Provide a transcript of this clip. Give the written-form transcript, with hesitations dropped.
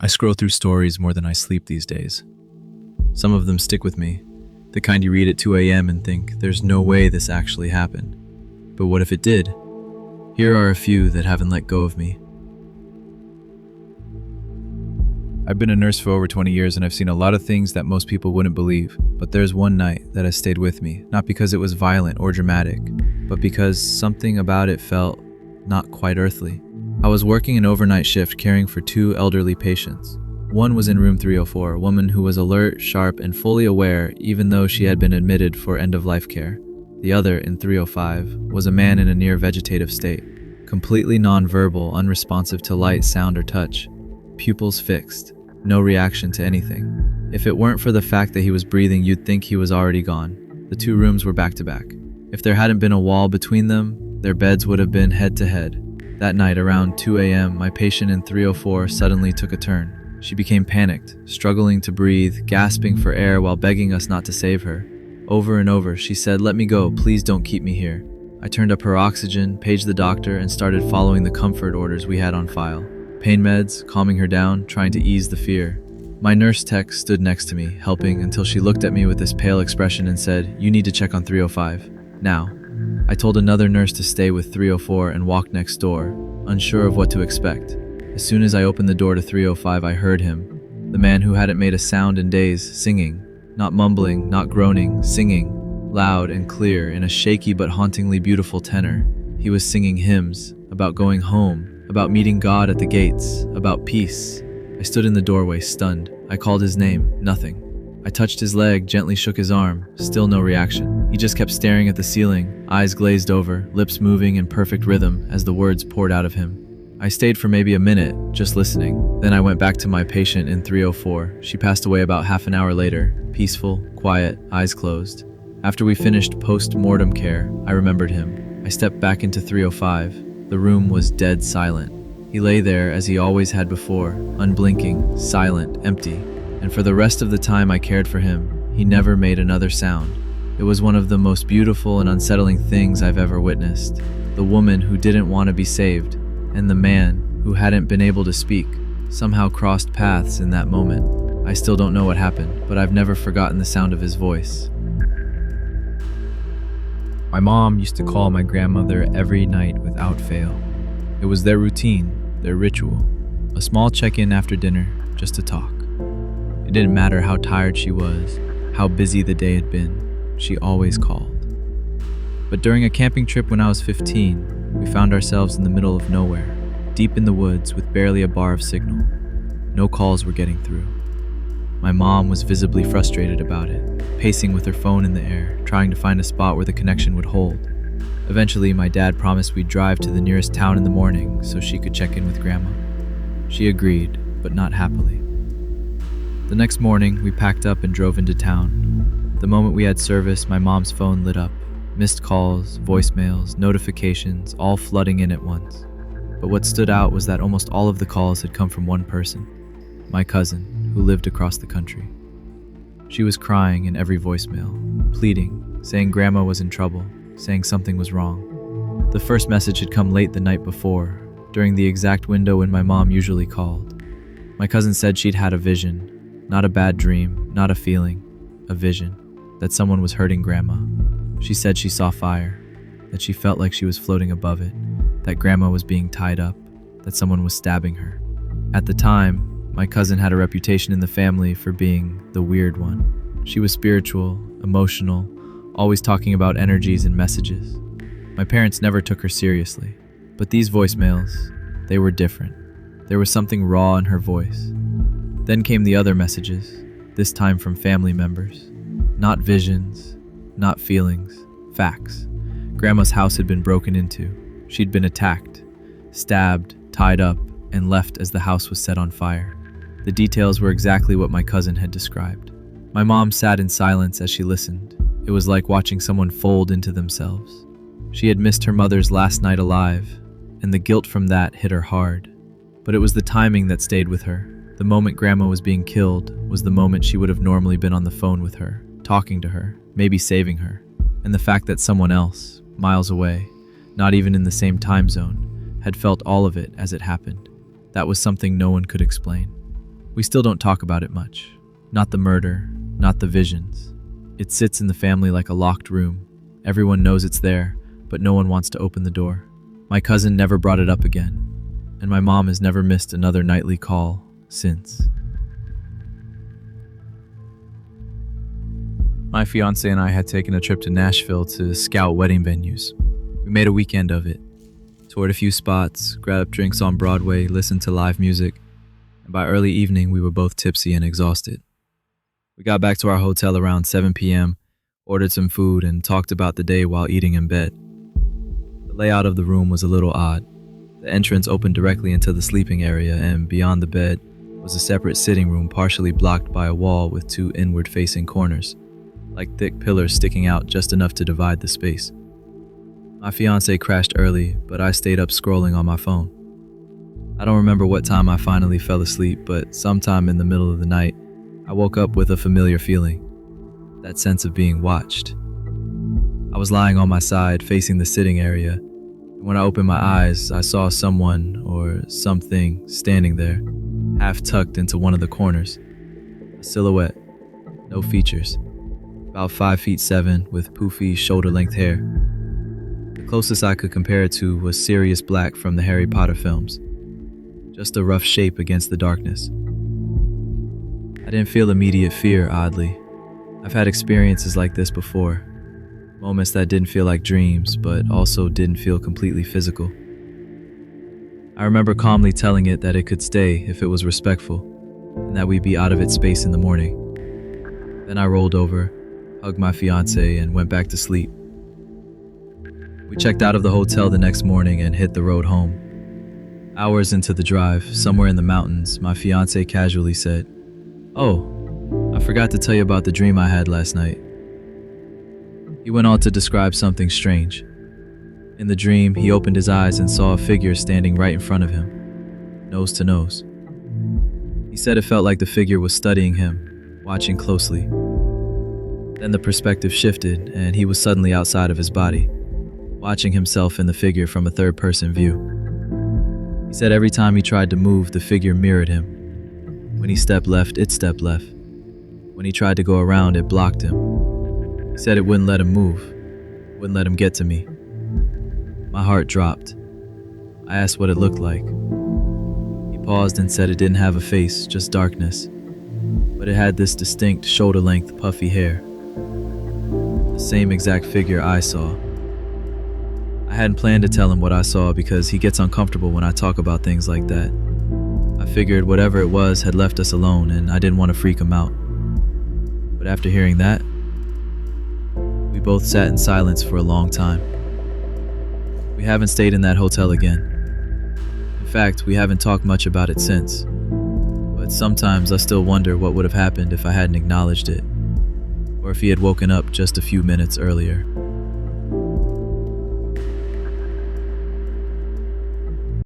I scroll through stories more than I sleep these days. Some of them stick with me, the kind you read at 2 a.m. and think, there's no way this actually happened. But what if it did? Here are a few that haven't let go of me. I've been a nurse for over 20 years and I've seen a lot of things that most people wouldn't believe, but there's one night that has stayed with me, not because it was violent or dramatic, but because something about it felt not quite earthly. I was working an overnight shift caring for two elderly patients. One was in room 304, a woman who was alert, sharp, and fully aware even though she had been admitted for end-of-life care. The other, in 305, was a man in a near-vegetative state, completely non-verbal, unresponsive to light, sound, or touch, pupils fixed, no reaction to anything. If it weren't for the fact that he was breathing, you'd think he was already gone. The two rooms were back-to-back. If there hadn't been a wall between them, their beds would have been head-to-head. That night, around 2 a.m., my patient in 304 suddenly took a turn. She became panicked, struggling to breathe, gasping for air while begging us not to save her. Over and over, she said, "Let me go, please don't keep me here." I turned up her oxygen, paged the doctor, and started following the comfort orders we had on file. Pain meds, calming her down, trying to ease the fear. My nurse tech stood next to me, helping until she looked at me with this pale expression and said, "You need to check on 305. Now." I told another nurse to stay with 304 and walk next door, unsure of what to expect. As soon as I opened the door to 305, I heard him, the man who hadn't made a sound in days, singing. Not mumbling, not groaning, singing, loud and clear in a shaky but hauntingly beautiful tenor. He was singing hymns about going home, about meeting God at the gates, about peace. I stood in the doorway, stunned. I called his name, nothing. I touched his leg, gently shook his arm, still no reaction. He just kept staring at the ceiling, eyes glazed over, lips moving in perfect rhythm as the words poured out of him. I stayed for maybe a minute, just listening. Then I went back to my patient in 304. She passed away about half an hour later, peaceful, quiet, eyes closed. After we finished post-mortem care, I remembered him. I stepped back into 305. The room was dead silent. He lay there as he always had before, unblinking, silent, empty. And for the rest of the time I cared for him, he never made another sound. It was one of the most beautiful and unsettling things I've ever witnessed. The woman who didn't want to be saved, and the man who hadn't been able to speak, somehow crossed paths in that moment. I still don't know what happened, but I've never forgotten the sound of his voice. My mom used to call my grandmother every night without fail. It was their routine, their ritual. A small check-in after dinner, just to talk. It didn't matter how tired she was, how busy the day had been, she always called. But during a camping trip when I was 15, we found ourselves in the middle of nowhere, deep in the woods with barely a bar of signal. No calls were getting through. My mom was visibly frustrated about it, pacing with her phone in the air, trying to find a spot where the connection would hold. Eventually, my dad promised we'd drive to the nearest town in the morning so she could check in with Grandma. She agreed, but not happily. The next morning, we packed up and drove into town. The moment we had service, my mom's phone lit up. Missed calls, voicemails, notifications, all flooding in at once. But what stood out was that almost all of the calls had come from one person, my cousin, who lived across the country. She was crying in every voicemail, pleading, saying Grandma was in trouble, saying something was wrong. The first message had come late the night before, during the exact window when my mom usually called. My cousin said she'd had a vision, not a bad dream, not a feeling, a vision, that someone was hurting Grandma. She said she saw fire, that she felt like she was floating above it, that Grandma was being tied up, that someone was stabbing her. At the time, my cousin had a reputation in the family for being the weird one. She was spiritual, emotional, always talking about energies and messages. My parents never took her seriously, but these voicemails, they were different. There was something raw in her voice. Then came the other messages, this time from family members. Not visions, not feelings, facts. Grandma's house had been broken into. She'd been attacked, stabbed, tied up, and left as the house was set on fire. The details were exactly what my cousin had described. My mom sat in silence as she listened. It was like watching someone fold into themselves. She had missed her mother's last night alive, and the guilt from that hit her hard. But it was the timing that stayed with her. The moment Grandma was being killed was the moment she would have normally been on the phone with her, talking to her, maybe saving her. And the fact that someone else, miles away, not even in the same time zone, had felt all of it as it happened. That was something no one could explain. We still don't talk about it much. Not the murder, not the visions. It sits in the family like a locked room. Everyone knows it's there, but no one wants to open the door. My cousin never brought it up again, and my mom has never missed another nightly call since. My fiance and I had taken a trip to Nashville to scout wedding venues. We made a weekend of it. Toured a few spots, grabbed drinks on Broadway, listened to live music, and by early evening we were both tipsy and exhausted. We got back to our hotel around 7 p.m., ordered some food, and talked about the day while eating in bed. The layout of the room was a little odd. The entrance opened directly into the sleeping area, and beyond the bed was a separate sitting room partially blocked by a wall with two inward-facing corners, like thick pillars sticking out just enough to divide the space. My fiance crashed early, but I stayed up scrolling on my phone. I don't remember what time I finally fell asleep, but sometime in the middle of the night, I woke up with a familiar feeling, that sense of being watched. I was lying on my side, facing the sitting area, and when I opened my eyes, I saw someone or something standing there, half tucked into one of the corners. A silhouette, no features. About 5'7" with poofy, shoulder-length hair. The closest I could compare it to was Sirius Black from the Harry Potter films. Just a rough shape against the darkness. I didn't feel immediate fear, oddly. I've had experiences like this before. Moments that didn't feel like dreams, but also didn't feel completely physical. I remember calmly telling it that it could stay if it was respectful, and that we'd be out of its space in the morning. Then I rolled over, hugged my fiance, and went back to sleep. We checked out of the hotel the next morning and hit the road home. Hours into the drive, somewhere in the mountains, my fiance casually said, "Oh, I forgot to tell you about the dream I had last night." He went on to describe something strange. In the dream, he opened his eyes and saw a figure standing right in front of him, nose to nose. He said it felt like the figure was studying him, watching closely. Then the perspective shifted, and he was suddenly outside of his body, watching himself in the figure from a third-person view. He said every time he tried to move, the figure mirrored him. When he stepped left, it stepped left. When he tried to go around, it blocked him. He said it wouldn't let him move, wouldn't let him get to me. My heart dropped. I asked what it looked like. He paused and said it didn't have a face, just darkness. But it had this distinct shoulder-length, puffy hair. The same exact figure I saw. I hadn't planned to tell him what I saw because he gets uncomfortable when I talk about things like that. I figured whatever it was had left us alone and I didn't want to freak him out. But after hearing that, we both sat in silence for a long time. We haven't stayed in that hotel again. In fact, we haven't talked much about it since. But sometimes I still wonder what would have happened if I hadn't acknowledged it, or if he had woken up just a few minutes earlier.